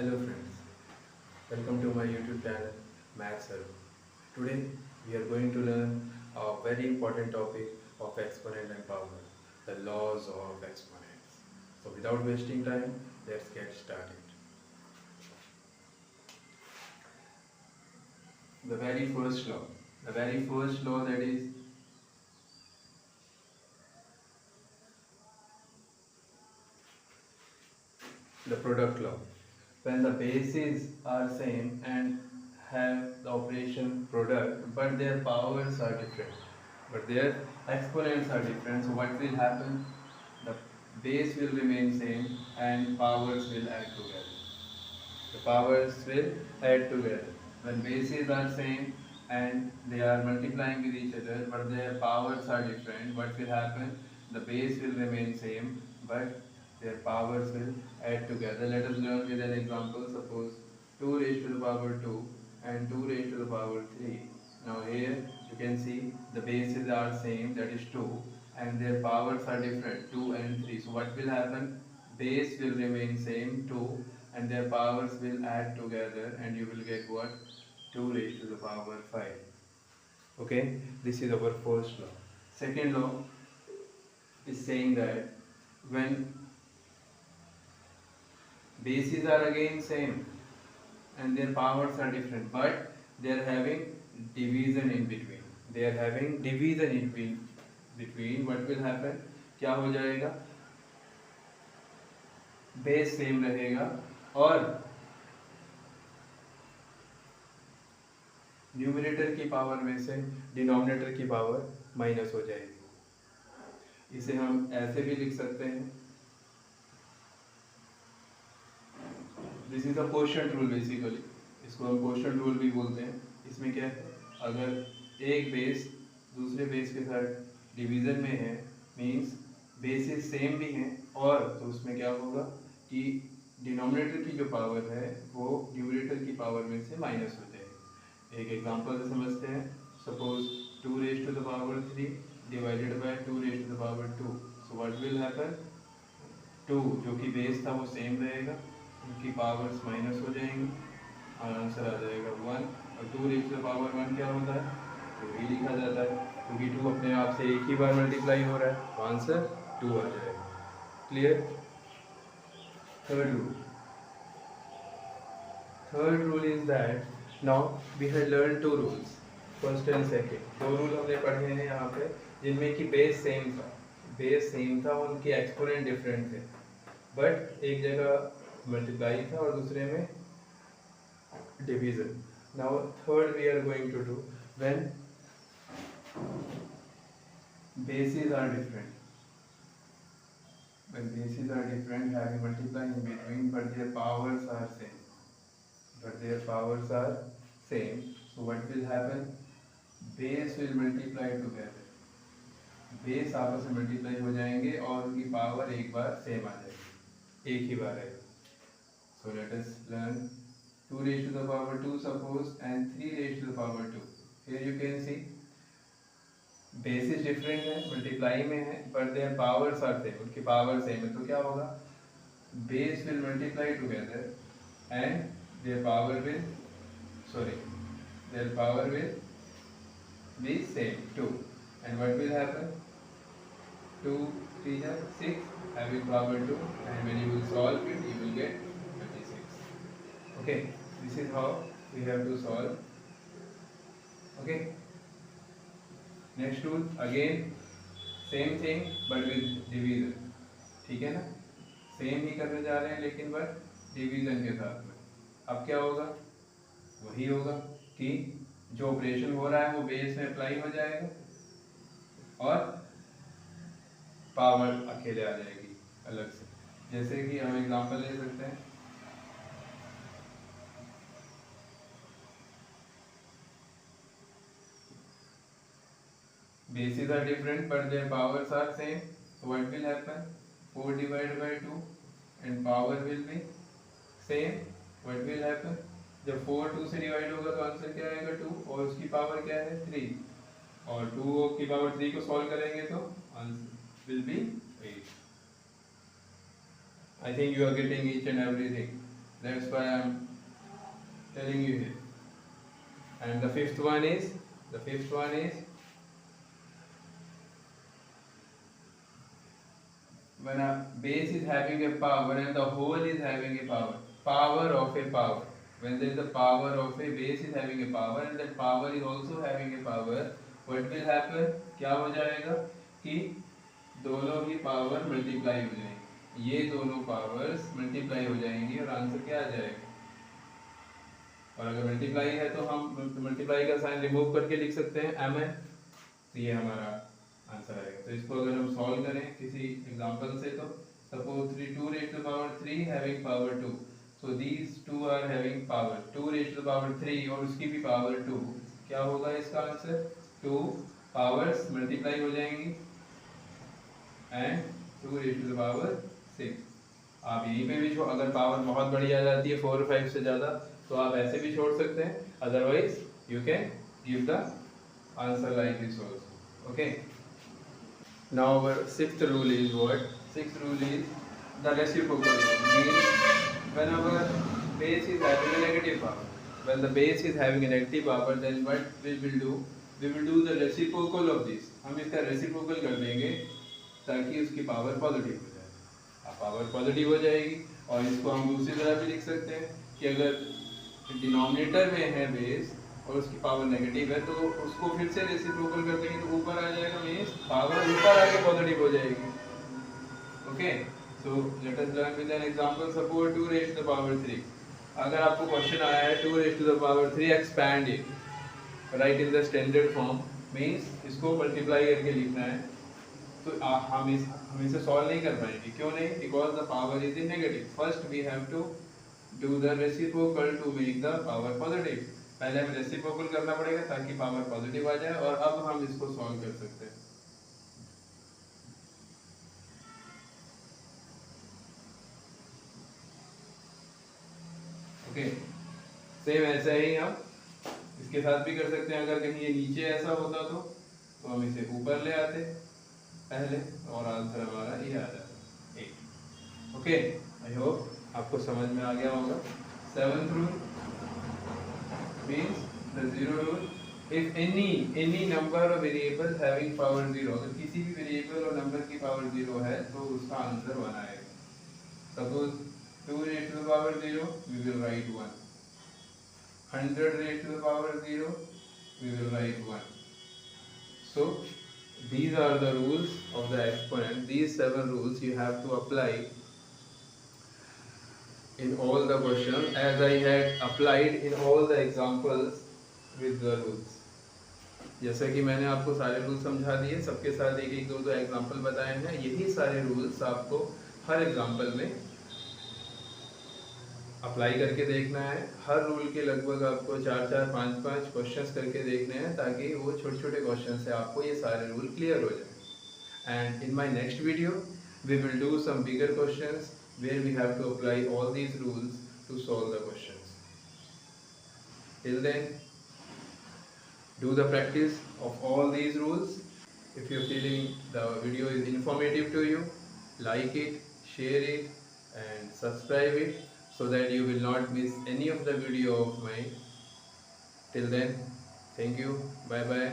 Hello friends, welcome to my YouTube channel Maths Hero. Today we are going to learn a very important topic of exponent and power, the laws of exponents. So without wasting time, let's get started. The very first law, that is the product law. When the bases are same and have the operation product, but their powers are different, but their exponents are different, so what will happen? The base will remain same and powers will add together. The powers will add together. When bases are same and they are multiplying with each other, but their powers are different, what will happen? The base will remain same, but their powers will add together. Let us learn with an example. Suppose 2 raised to the power 2 and 2 raised to the power 3. Now here you can see the bases are same, that is 2, and their powers are different, 2 and 3. So what will happen? Base will remain same, 2, and their powers will add together and you will get what? 2 raised to the power 5. Okay, this is our first law. Second law is saying that when bases are again same and their powers are different, but they are having division in between. They are having division in between. What will happen? क्या हो जाएगा? Base same रहेगा और numerator की power में से denominator की power minus हो जाएगी. इसे हम ऐसे भी लिख सकते हैं. This is a quotient rule basically. इसको हम क्वोशंट रूल भी बोलते हैं. इसमें क्या है? अगर एक बेस दूसरे बेस के साथ डिवीजन में है, मींस बेसिस सेम भी हैं, और तो उसमें क्या होगा कि डिनोमिनेटर की जो पावर है वो न्यूमरेटर की पावर में से माइनस हो जाएगी. एक एग्जांपल से समझते हैं. Suppose 2 raise to the power 3 divided by 2 raise to the power 2. So what will happen? 2 जो कि बेस था वो सेम रहेगा, उनकी पावर्स माइनस हो जाएंगी और आंसर आ जाएगा 1. और 2 रेज टू द पावर 1 क्या होता है? तो ही लिखा जाता है, क्योंकि 2 अपने आप से एक ही बार मल्टीप्लाई हो रहा है, तो आंसर 2 आ जाएगा. Clear? Third rule is that now we have learned two rules, first and second. दो रूल हमने पढ़े हैं यहाँ पे, जिनमें कि बेस सेम था, उनके एक्सपोनेंट डिफरेंट थे, बट एक जगह मल्टीप्लाई था और दूसरे में division. Now third we are going to do when bases are different. When bases are different, having multiply in between, but their powers are same. So what will happen? Base will multiply together. Base आपस में multiply हो जाएंगे और उनकी power एक बार same आ जाएगी, एक ही बार है. So let us learn 2 raised to the power 2 suppose and 3 raised to the power 2. Here you can see bases different है, मल्टीप्लाई में है, but their powers are same, उनकी पावर सेम है. तो क्या होगा? Base will multiply together and their power will be same 2. And what will happen? 2 3 6 having power 2, and when you will solve it you will get 36. Okay, this is how we have to solve. Okay, next rule again same thing but with division. ठीक है ना? Same ही करने जा रहे हैं लेकिन but division के साथ में. अब क्या होगा? वही होगा कि जो ऑपरेशन हो रहा है वो बेस में अप्लाई हो जाएगा और पावर अकेले आ जाएगी अलग से. जैसे कि हम एग्जांपल ले सकते हैं. bases are different but their powers are same, so what will happen? 4 divided by 2 and power will be same. what will happen? जब 4 2 से डिवाइड होगा तो आंसर क्या आएगा? 2, और उसकी पावर क्या है? 3, और 2 की पावर 3 को सॉल्व करेंगे तो answer will be 8. I think you are getting each and everything. That's why I'm telling you here. And the fifth one is when a base is having a power and the whole is having a power of a power. When there is a power of a base is having a power and that power is also having a power, what will happen? क्या हो जाएगा कि दोनों की power multiply हो जाएंगी, ये दोनों पावर्स मल्टीप्लाई हो जाएंगी और आंसर क्या आ जाएगा? और अगर मल्टीप्लाई है तो हम मल्टीप्लाई का साइन रिमूव करके लिख सकते हैं mn, तो ये हमारा आंसर आएगा। तो इसको अगर हम सॉल्व करें किसी एग्जांपल से, तो suppose 2 raised to the power 3 having power 2, so these two are having power 2 raised to the power 3 और उसकी भी पावर 2, क्या होगा इसका आंसर? 2 पावर्स मल्टीप्लाई हो जाएंगी and 2 raised to the power 6। आप यहीं पे भी अगर पावर बहुत बड़ी आ जाती है 4 और 5 से ज़्यादा, तो आप ऐसे भी छोड़ सकते हैं, otherwise you can give the answer like this also. Okay, now our sixth rule is what? Sixth rule is the reciprocal rule, means whenever base is having a negative power, when the base is having a negative power, then what we will do? We will do the reciprocal of this, हम इसका reciprocal कर देंगे ताकि उसकी power positive हो जाए। अब power positive हो जाएगी और इसको हम दूसरी तरह भी लिख सकते हैं कि अगर डिनोमिनेटर में है बेस और उसकी पावर नेगेटिव है तो उसको फिर से रेसिप्रोकल कर देंगे तो ऊपर आ जाएगा, मींस पावर ऊपर आके पॉजिटिव हो जाएगी। Okay, so let us learn with an example. Suppose 2 raised to the power 3, अगर आपको क्वेश्चन आया है 2 raised to the power 3 expand it, right in the standard form, means इसको मल्टीप्लाई करके लिखना है, तो हम इसे सॉल्व नहीं कर पाएंगे। क्यों नहीं? Because the power is in negative. First we have to do the reciprocal to make the power positive. पहले हमें रेसिप्रोकल करना पड़ेगा ताकि पावर पॉजिटिव आ जाए और अब हम इसको सॉल्व कर सकते हैं। ओके, सेम ऐसा ही हम इसके साथ भी कर सकते हैं। अगर कहीं ये नीचे ऐसा होता तो हम इसे ऊपर ले आते पहले और आंसर हमारा ये आ जाता 8। ओके, आई होप आपको समझ में आ गया होगा। Seventh rule means the zero rule, if any number और वेरिएबल हैविंग पावर 0, अगर किसी भी वेरिएबल और नंबर की पावर 0 है तो उसका आंसर 1 आएगा। Suppose 2 raised to the power 0, we will write 1. 100 raised to the power 0, we will write 1. So these are the rules of the exponent. These 7 rules you have to apply in all the questions, as I had applied in all the examples with the rules. जैसा कि मैंने आपको सारे rule समझा दिए, सबके साथ एक एक दो एग्जाम्पल बताए हैं, यही सारे रूल्स आपको हर एग्जाम्पल में अप्लाई करके देखना है। हर रूल के लगभग आपको 4-4, 5-5 क्वेश्चंस करके देखने हैं ताकि वो छोटे छोटे क्वेश्चन से आपको ये सारे रूल क्लियर हो जाए। And in my next video we will do some bigger questions where we have to apply all these rules to solve the questions. Till then do the practice of all these rules. If you're feeling the video is informative to you, like it, share it and subscribe it so that you will not miss any of the video of mine. Till then, thank you, bye bye.